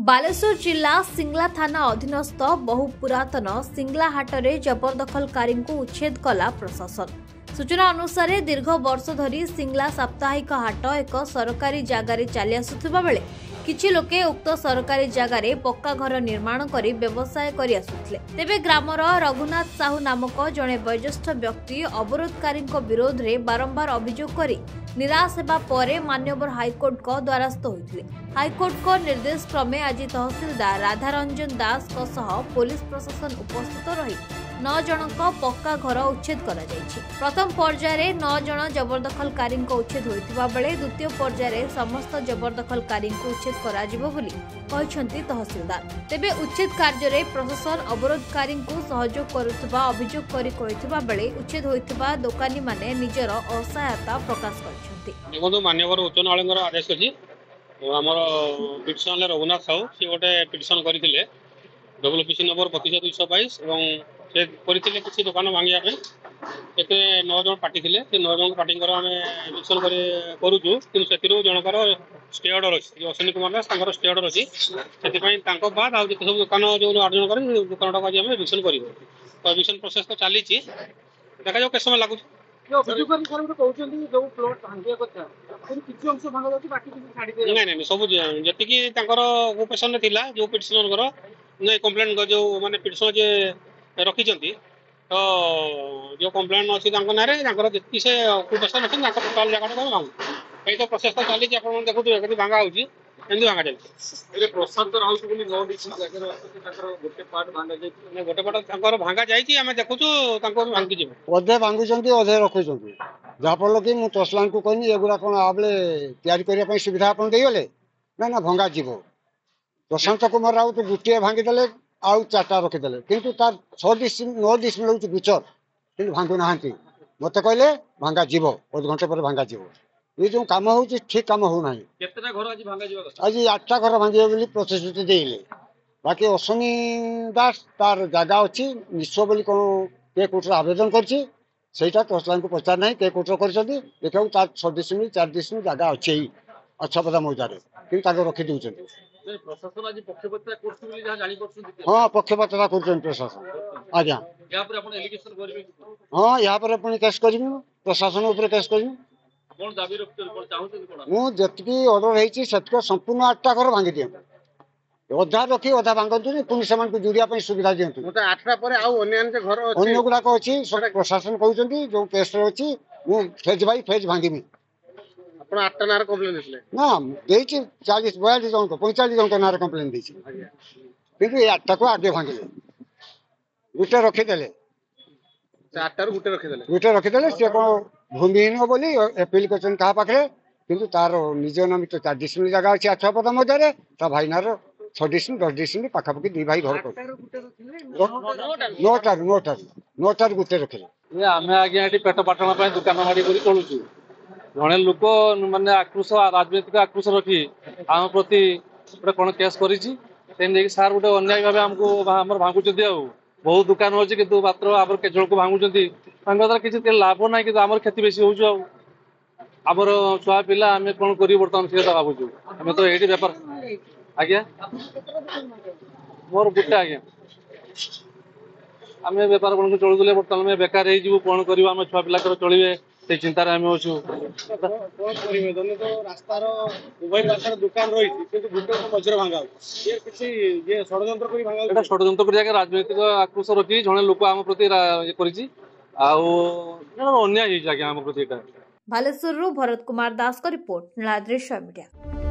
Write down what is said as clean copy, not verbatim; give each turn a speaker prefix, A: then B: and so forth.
A: बालेश्वर जिला सिंगला थाना अधीनस्थ बहु पुरातन सिंगला हाटरे जबरदखलकारी उच्छेद कला प्रशासन। सूचना अनुसार दीर्घ वर्ष धरी सिंगला साप्ताहिक हाट एक सरकारी जगार चली आसुथिबा बेले किछि लोके उक्त सरकारी जगार पक्का घर निर्माण करी व्यवसाय करि आसुथिले। तेबे ग्रामर रघुनाथ साहू नामक जड़े वयोज्येष्ठ व्यक्ति अवरोधकारी विरोध में बारंबार अभियोग करी निराश हेबा परे मान्यवर हाईकोर्ट को द्वारस्थ होइथिले। हाईकोर्ट को निर्देश क्रमे आज तहसीलदार राधारंजन दास को सह पुलिस प्रशासन उपस्थित रही 9 जनक पक्का घर उच्छेद करा जायछि। प्रथम पर्यायर 9 जन जबरदखलकारी उच्छेद होइतिबा बेले द्वितीय पर्यायर समस्त जबरदखलकारी उच्छेद करा जिवो बोली कहिसंती तहसीलदार। तेबे उच्छेद कार्य रे प्रशासन अवरोधकारी सहयोग करुथिबा अभियोग करी कहिथिबा बेले उच्छेद होइतिबा दोकानी माने निजर असहायता प्रकाश करछंती।
B: देखो मान्यवर उच्च न्यायालय आदेश अछि हमर पिटिशन रघुनाथ साहू से गोटे पिटिशन करथिले डब्ल्यूपीसी नंबर 22222 एवं से करथिले किछि दुकान भांगिया पे एते 9 जन पार्टी थिले से 9 जन पार्टी कर हमें पिटिशन करूछु किन सेतिरो जनकर स्टे ऑर्डर अछि अश्विनी कुमार दास तांकर स्टे ऑर्डर अछि सेति पई तांको बाद आ सब दुकान जो 8 जन कर दुकानटा को हमें पिटिशन करिवो पिटिशन प्रोसेस तो चली छि देखा जो के समय लागु नहीं सब जी ओकेशन थिला जो पिटिशन कंप्लेन जो माने पिटिशन जे रखी तो जो कंप्लेन अच्छी जी से ओकेशन अच्छी टोटाल जगह कहीं तो प्रोसेस तो चली देखो भांगा होती भांगा जाए गोटे पार्ट भांगा जाए देखु भांगी
C: अधे भांगुंट अधे रखुंट जहाँफल कि मुझे तहसीलदार को कहनी एगुड़ा कौन आबले या सुविधा आप देगले ना ना भंगा जीव प्रशांत कुमार राउत गोटे भांगीदे आउ 4टा रखीदे किंतु तार 6 डिस्ट्रिक्ट 9 डिस्ट्रिक्ट गुचर कि भांगु ना मत कहले भांगा जीव अध घंटे पर भांगा जीव ये जो कम हो ठीक कम हो ना आज 8टा घर भांगे प्रतिश्रुति देले बाकी अश्विनी दास तार जगह अच्छी निश्चय बोली कौन के कोर्ट आवेदन करछि सेटा तहसीलदार को पचार ना के कोर्ट कर देखा तार 6 डिस्ट्रिक्ट 4 डिस्ट्रिक्ट जगह अच्छे अच्छा पदा मौजार कि रखी दौरान हाँ पक्षपातता कर प्रशासन आज्ञा हाँ यहाँ पर पुणी केस करी प्रशासन उपर केस करी मुझे ऑर्डर होती संपूर्ण 8टा घर भांगी दिखाँ अधा रखी अधा भांगतुनि पुणी से जुड़िया सुविधा दिखाँ
B: 8टा पर
C: अन्य गुड़ाक अच्छी प्रशासन कहते जो केस अच्छी फेज बाई फेज भांगी
B: ना
C: 40 42 जन 45 जन ना कम्प्लेन कि 8टा को आगे भांगिले गोटे रखीदे
B: 8टा
C: गोटे रखीदे सी कौन भूमिहीन बोली एपिल कर पाखे कि तार निज नामित 4 डिस्ट्रिक्ट जगह अच्छी 8 पदा मध्य भाईनार 6 डिस्ट्रिक्ट 10 डिस्ट्रिक्ट पाखापाखि 2 भाई घर 9टार गोटे रखिले
D: आम आज्ञा पेट पाटण दुकान माड़ी चलुचु जड़े लोक मानने आक्रोश राजनीतिक आक्रोश रखी आम प्रति गोटे कौन केस कर सार गोटे अन्याय भाव आमको भांगुंट बहुत दुकान अच्छी कि मात्र आम केजल को भांगुंट भांगा द्वारा किसी लाभ ना कि आम क्षति बेसी होमर छुआ पिला आम कौन कर बर्तमान से भावुँ आम तो ये बेपार आज्ञा मोर गोटे आज्ञा आम बेपार कौन चलुले बर्तमान बेकार हो कौन कर छुआ पिला चलिए से चिंतार आम अच्छु
B: रास्तार उभय पार्श्व दुकान रही भांगा
D: षड्यंत्र कर राजनैतिक आक्रोश रखी जड़े लोक आम प्रति अन्याय आम प्रति।
A: बालेश्वर भरत कुमार दास का रिपोर्ट नीलाद्री मीडिया।